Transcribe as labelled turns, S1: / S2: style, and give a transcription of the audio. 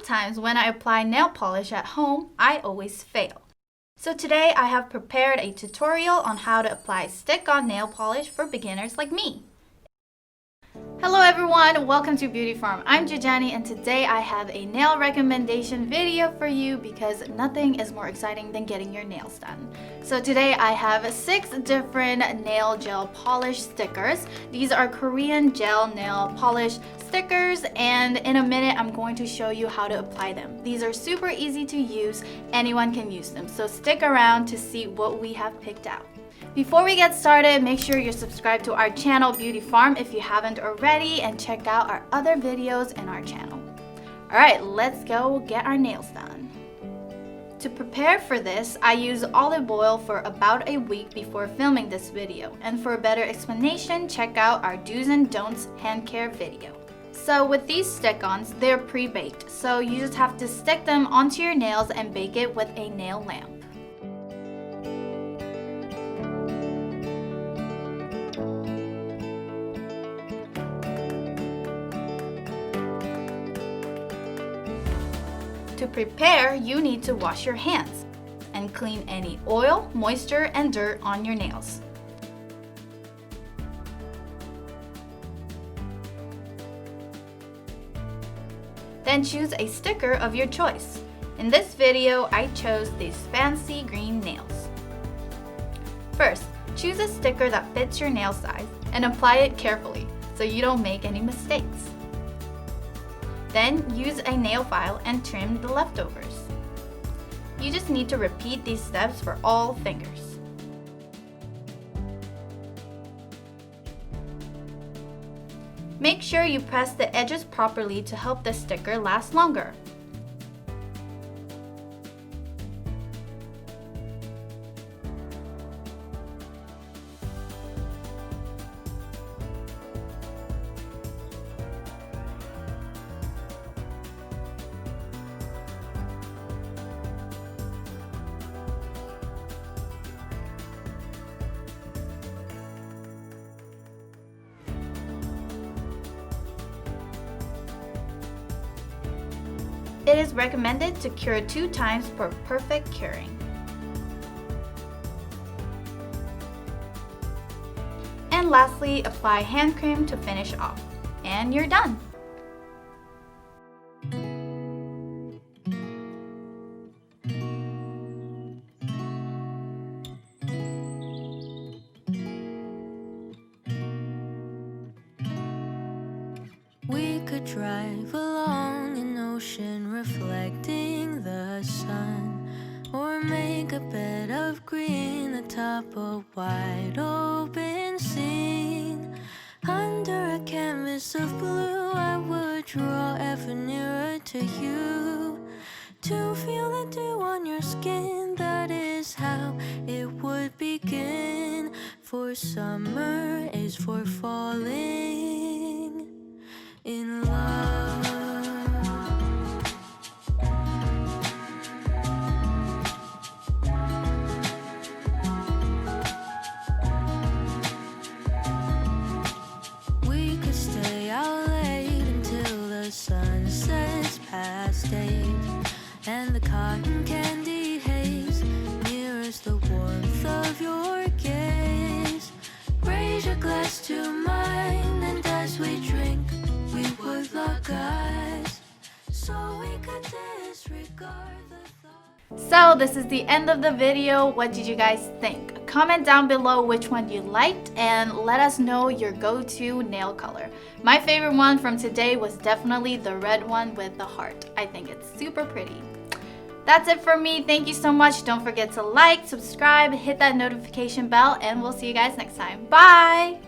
S1: sometimes when I apply nail polish at home, I always fail. So today I have prepared a tutorial on how to apply stick-on nail polish for beginners like me. Hello everyone, welcome to Beauty Farm. I'm Jujanni and today I have a nail recommendation video for you because nothing is more exciting than getting your nails done. So today I have 6 different nail gel polish stickers. These are Korean gel nail polish stickers, and in a minute I'm going to show you how to apply them. These are super easy to use, anyone can use them, so stick around to see what we have picked out. Before we get started, make sure you're subscribed to our channel Beauty Farm if you haven't already, and check out our other videos in our channel. Alright, let's go get our nails done. To prepare for this, I use olive oil for about a week before filming this video, and for a better explanation, check out our do's and don'ts hand care video. So with these stick-ons, they're pre-baked, so you just have to stick them onto your nails and bake it with a nail lamp. To prepare, you need to wash your hands and clean any oil, moisture, and dirt on your nails. Then choose a sticker of your choice. In this video, I chose these fancy green nails. First, choose a sticker that fits your nail size and apply it carefully so you don't make any mistakes. Then use a nail file and trim the leftovers. You just need to repeat these steps for all fingers. Make sure you press the edges properly to help the sticker last longer. It is recommended to cure 2 times for perfect curing. And lastly, apply hand cream to finish off. And you're done!
S2: We could drive along an ocean reflecting the sun, or make a bed of green atop a wide open scene. Under a canvas of blue, I would draw ever nearer to you, to feel the dew on your skin. That is how it would begin, for summer is for falling in love. We could stay out late until the sun sets past 8, and the cotton candy haze mirrors the warmth of your gaze. Raise your glass to mine, and as we drink, we would lock eyes, so we could disregard the thought.
S1: So this is the end of the video. What did you guys think? Comment down below which one you liked and let us know your go-to nail color. My favorite one from today was definitely the red one with the heart. I think it's super pretty. That's it for me. Thank you so much. Don't forget to like, subscribe, hit that notification bell, and we'll see you guys next time. Bye!